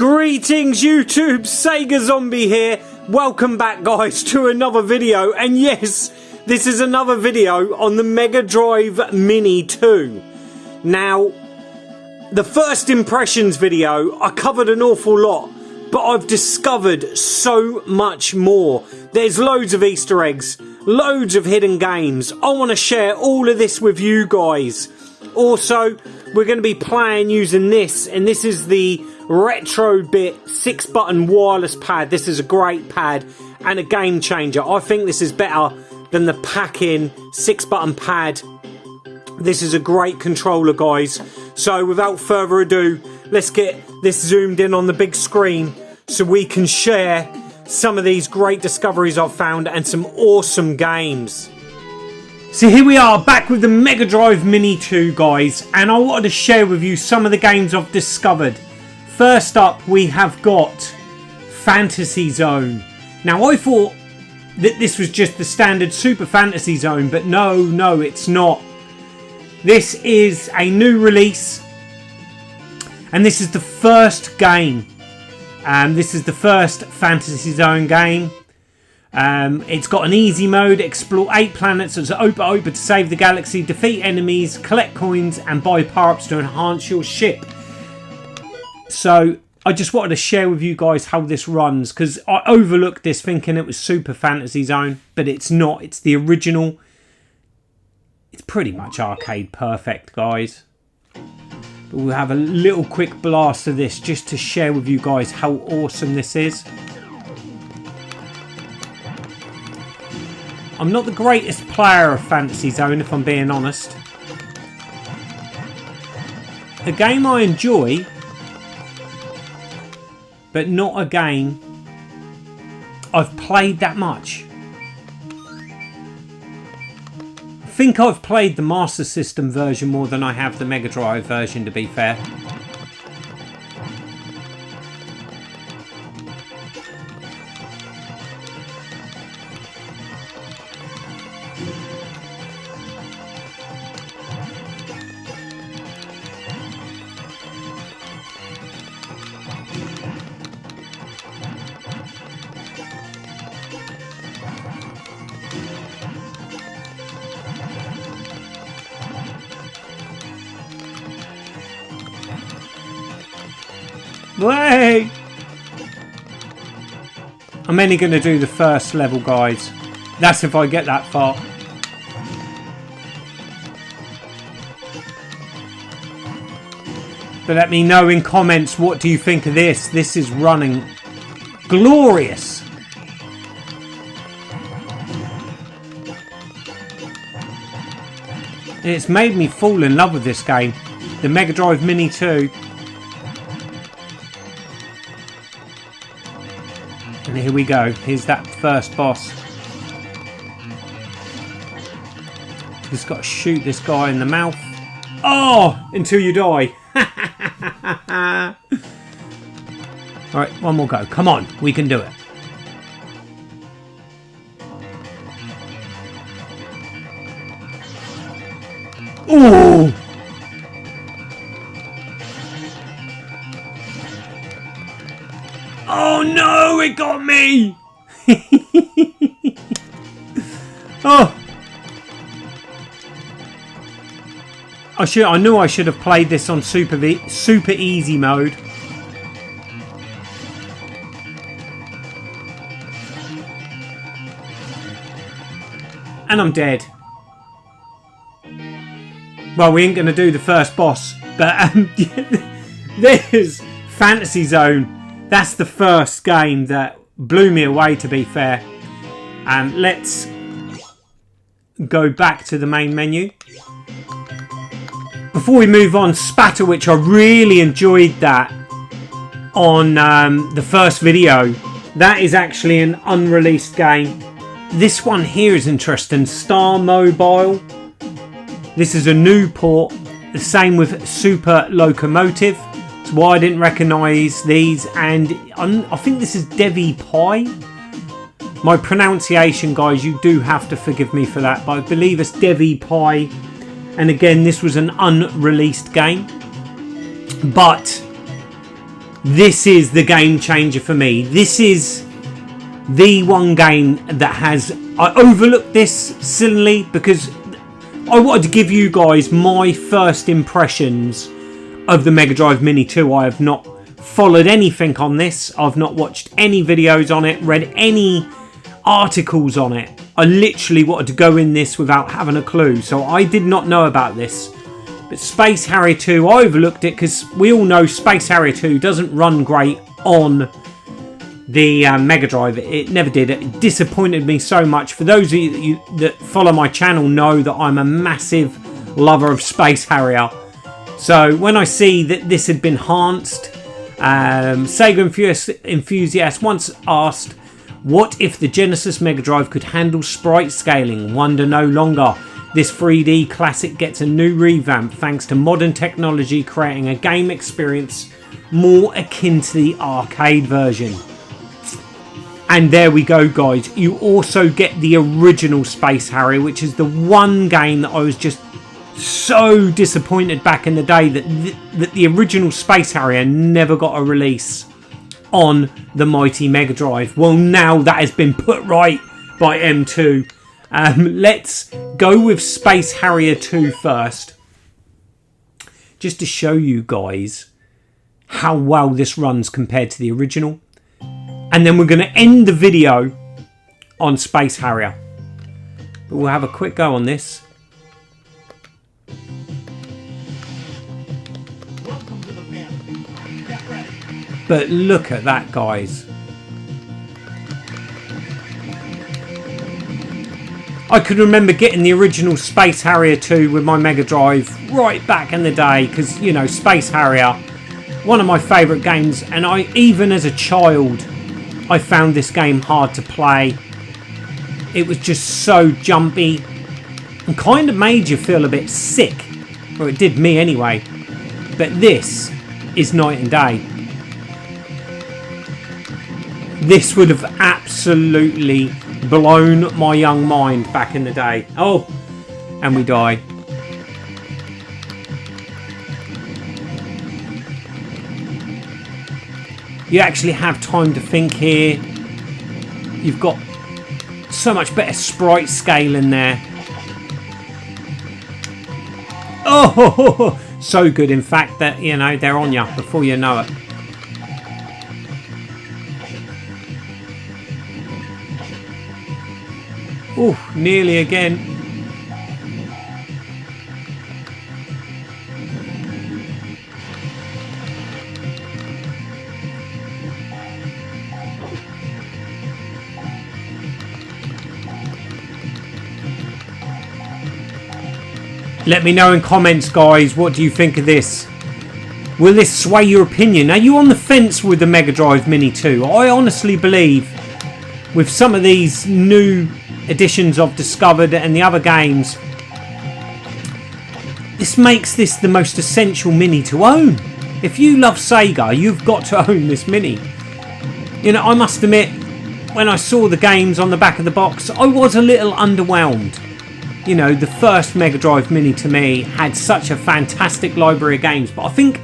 Greetings YouTube, Sega Zombie here. Welcome back guys to another video, and yes, this is another video on the Mega Drive Mini 2. Now, the first impressions video, I covered an awful lot, but I've discovered so much more. There's loads of Easter eggs, loads of hidden games. I want to share all of this with you guys. Also, we're going to be playing using this, and this is the Retro Bit 6-button wireless pad. This is a great pad and a game changer. I think this is better than the pack-in 6-button pad. This is a great controller, guys. So without further ado, let's get this zoomed in on the big screen so we can share some of these great discoveries I've found and some awesome games. So here we are, back with the Mega Drive Mini 2, guys, and I wanted to share with you some of the games I've discovered. First up, we have got Fantasy Zone. Now, I thought that this was just the standard Super Fantasy Zone, but no, it's not. This is a new release, and this is the first game. This is the first Fantasy Zone game. It's got an easy mode, explore 8 planets as open to save the galaxy, defeat enemies, collect coins, and buy power-ups to enhance your ship. So I just wanted to share with you guys how this runs, because I overlooked this thinking it was Super Fantasy Zone, but it's not. It's the original. It's pretty much arcade perfect, guys. But we'll have a little quick blast of this just to share with you guys how awesome this is. I'm not the greatest player of Fantasy Zone, if I'm being honest. A game I enjoy, but not a game I've played that much. I think I've played the Master System version more than I have the Mega Drive version, to be fair. Way! I'm only going to do the first level, guys. That's if I get that far. But let me know in comments, what do you think of this? This is running glorious. And it's made me fall in love with this game. The Mega Drive Mini 2. And here we go. Here's that first boss. Just got to shoot this guy in the mouth. Oh! Until you die. Alright, one more go. Come on. We can do it. Ooh! Oh no, it got me! Oh! I knew I should have played this on super easy mode. And I'm dead. Well, we ain't going to do the first boss, but there's Fantasy Zone. That's the first game that blew me away, to be fair. Let's go back to the main menu. Before we move on, Spatter, which I really enjoyed that on the first video. That is actually an unreleased game. This one here is interesting. Star Mobile. This is a new port. The same with Super Locomotive. Why I didn't recognise these, and I think this is Devi Pie. My pronunciation, guys, you do have to forgive me for that, but I believe it's Devi Pie. And again, this was an unreleased game, but this is the game changer for me. This is the one game that has... I overlooked this silly because I wanted to give you guys my first impressions of the Mega Drive Mini 2. I have not followed anything on this. I've not watched any videos on it, read any articles on it. I literally wanted to go in this without having a clue, so I did not know about this. But Space Harrier 2, I overlooked it because we all know Space Harrier 2 doesn't run great on the Mega Drive. It never did. It disappointed me so much. For those of you that follow my channel know that I'm a massive lover of Space Harrier. So when I see that this had been enhanced, Sega enthusiast once asked, what if the Genesis Mega Drive could handle sprite scaling? Wonder no longer. This 3D classic gets a new revamp thanks to modern technology, creating a game experience more akin to the arcade version. And there we go, guys. You also get the original Space Harrier, which is the one game that I was just so disappointed back in the day that the original Space Harrier never got a release on the mighty Mega Drive. Well, now that has been put right by M2. Let's go with Space Harrier 2 first, just to show you guys how well this runs compared to the original. And then we're going to end the video on Space Harrier. But we'll have a quick go on this. But look at that, guys. I could remember getting the original Space Harrier 2 with my Mega Drive right back in the day, because, you know, Space Harrier, one of my favourite games, and even as a child, I found this game hard to play. It was just so jumpy and kind of made you feel a bit sick, or it did me anyway. But this is night and day. This would have absolutely blown my young mind back in the day. Oh, and we die. You actually have time to think here. You've got so much better sprite scale in there. Oh, so good, in fact, that, you know, they're on you before you know it. Oh, nearly again. Let me know in comments, guys, what do you think of this? Will this sway your opinion? Are you on the fence with the Mega Drive Mini 2? I honestly believe with some of these new editions I've discovered and the other games, this makes this the most essential Mini to own. If you love Sega, you've got to own this Mini. You know, I must admit, when I saw the games on the back of the box, I was a little underwhelmed. You know, the first Mega Drive Mini to me had such a fantastic library of games, but I think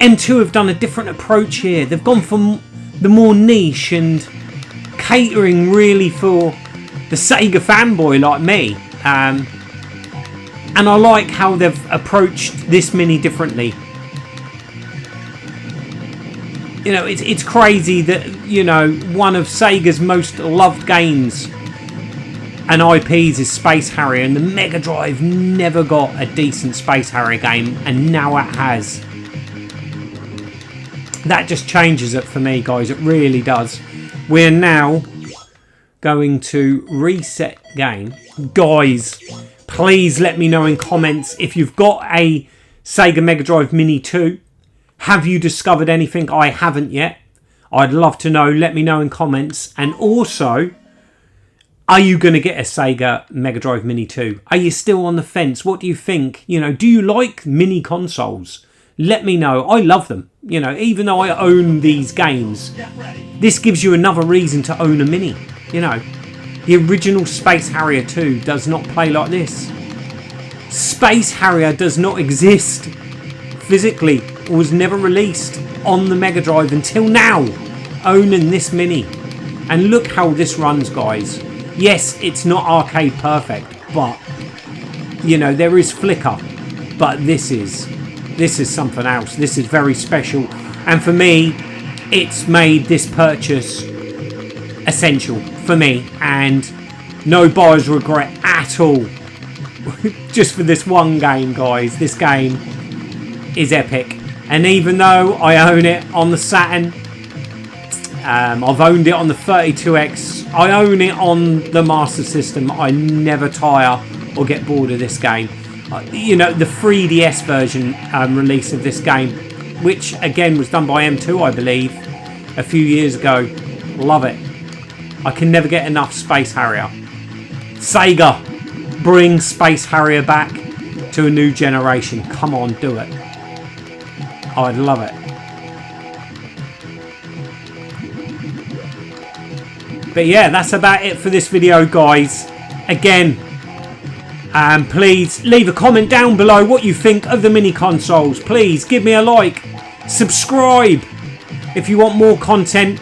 M2 have done a different approach here. They've gone for the more niche and catering really for the Sega fanboy like me. And I like how they've approached this Mini differently. You know, it's crazy that, you know, one of Sega's most loved games and IPs is Space Harrier, and the Mega Drive never got a decent Space Harrier game, and now it has. That just changes it for me, guys. It really does. We're now going to reset game. Guys, please let me know in comments if you've got a Sega Mega Drive Mini 2. Have you discovered anything I haven't yet? I'd love to know. Let me know in comments. And also, are you going to get a Sega Mega Drive Mini 2? Are you still on the fence? What do you think? You know, do you like mini consoles? Let me know. I love them. You know, even though I own these games, this gives you another reason to own a Mini. You know, the original Space Harrier 2 does not play like this. Space Harrier does not exist physically, or was never released on the Mega Drive until now, owning this Mini. And look how this runs, guys. Yes, it's not arcade perfect, but you know, there is flicker, but this is something else. This is very special, and for me, it's made this purchase essential for me, and no buyer's regret at all. Just for this one game, guys. This game is epic, and even though I own it on the Saturn, I've owned it on the 32X, I own it on the Master System, I never tire or get bored of this game. You know, the 3DS version release of this game, which again was done by M2, I believe, a few years ago. Love it. I can never get enough Space Harrier. Sega, bring Space Harrier back to a new generation. Come on, do it. I'd love it. But yeah, that's about it for this video, guys. Again, please leave a comment down below what you think of the mini consoles. Please give me a like, subscribe if you want more content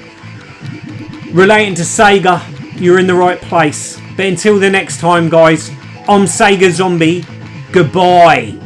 relating to Sega. You're in the right place. But until the next time, guys, I'm Sega Zombie. Goodbye.